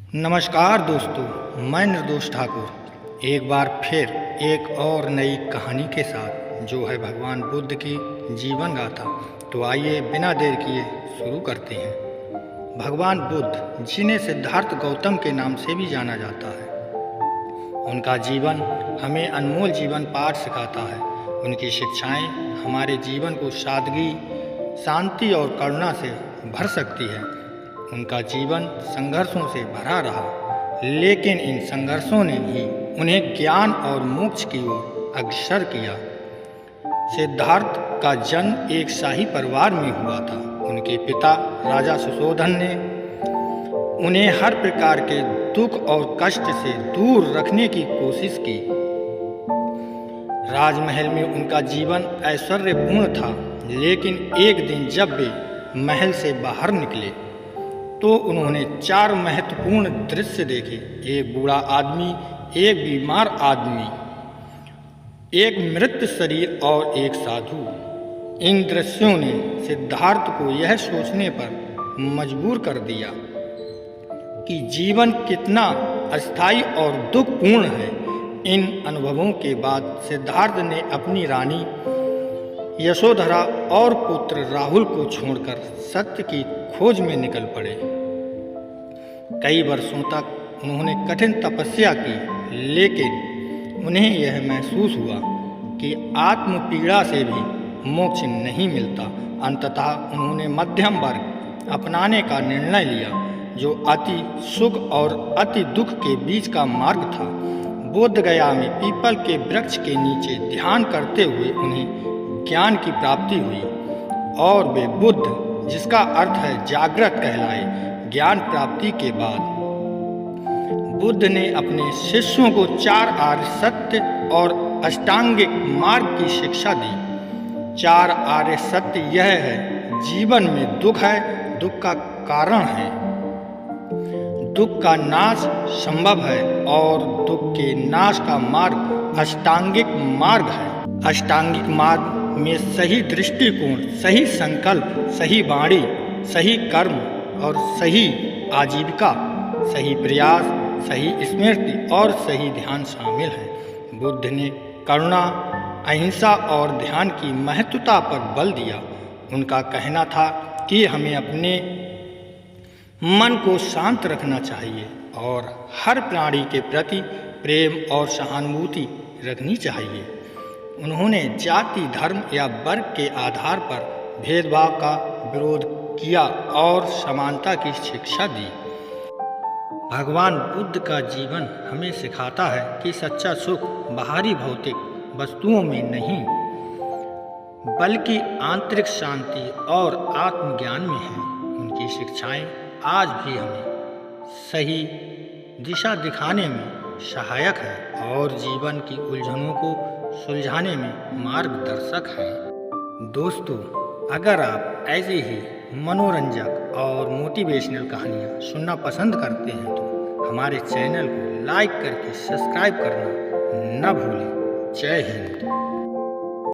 नमस्कार दोस्तों, मैं निर्दोष ठाकुर एक बार फिर एक और नई कहानी के साथ जो है भगवान बुद्ध की जीवन गाथा। तो आइए बिना देर किए शुरू करते हैं। भगवान बुद्ध, जिन्हें सिद्धार्थ गौतम के नाम से भी जाना जाता है, उनका जीवन हमें अनमोल जीवन पाठ सिखाता है। उनकी शिक्षाएं हमारे जीवन को सादगी, शांति और करुणा से भर सकती है। उनका जीवन संघर्षों से भरा रहा, लेकिन इन संघर्षों ने ही उन्हें ज्ञान और मोक्ष की ओर अग्रसर किया। सिद्धार्थ का जन्म एक शाही परिवार में हुआ था। उनके पिता राजा सुशोधन ने उन्हें हर प्रकार के दुख और कष्ट से दूर रखने की कोशिश की। राजमहल में उनका जीवन ऐश्वर्यपूर्ण था, लेकिन एक दिन जब वे महल से बाहर निकले तो उन्होंने 4 महत्वपूर्ण दृश्य देखे। एक बूढ़ा आदमी, एक बीमार आदमी, एक मृत शरीर और एक साधु। इन दृश्यों ने सिद्धार्थ को यह सोचने पर मजबूर कर दिया कि जीवन कितना अस्थायी और दुखपूर्ण है। इन अनुभवों के बाद सिद्धार्थ ने अपनी रानी यशोधरा और पुत्र राहुल को छोड़कर सत्य की खोज में निकल पड़े। कई वर्षों तक उन्होंने कठिन तपस्या की, लेकिन उन्हें यह महसूस हुआ कि आत्म पीड़ा से भी मोक्ष नहीं मिलता। अंततः उन्होंने मध्यम वर्ग अपनाने का निर्णय लिया, जो अति सुख और अति दुख के बीच का मार्ग था। बोध गया में पीपल के वृक्ष के नीचे ध्यान करते हुए उन्हें ज्ञान की प्राप्ति हुई और वे बुद्ध, जिसका अर्थ है जागृत, कहलाए। ज्ञान प्राप्ति के बाद बुद्ध ने अपने शिष्यों को 4 आर्य सत्य और अष्टांगिक मार्ग की शिक्षा दी। 4 आर्य सत्य यह है: जीवन में दुख है, दुख का कारण है, दुख का नाश संभव है और दुख के नाश का मार्ग अष्टांगिक मार्ग है। अष्टांगिक मार्ग में सही दृष्टिकोण, सही संकल्प, सही वाणी, सही कर्म और सही आजीविका, सही प्रयास, सही स्मृति और सही ध्यान शामिल है। बुद्ध ने करुणा, अहिंसा और ध्यान की महत्वता पर बल दिया। उनका कहना था कि हमें अपने मन को शांत रखना चाहिए और हर प्राणी के प्रति प्रेम और सहानुभूति रखनी चाहिए। उन्होंने जाति, धर्म या वर्ग के आधार पर भेदभाव का विरोध किया और समानता की शिक्षा दी। भगवान बुद्ध का जीवन हमें सिखाता है कि सच्चा सुख बाहरी भौतिक वस्तुओं में नहीं, बल्कि आंतरिक शांति और आत्मज्ञान में है। उनकी शिक्षाएं आज भी हमें सही दिशा दिखाने में सहायक है और जीवन की उलझनों को सुलझाने में मार्गदर्शक है। दोस्तों, अगर आप ऐसे ही मनोरंजक और मोटिवेशनल कहानियाँ सुनना पसंद करते हैं तो हमारे चैनल को लाइक करके सब्सक्राइब करना न भूलें। जय हिंद।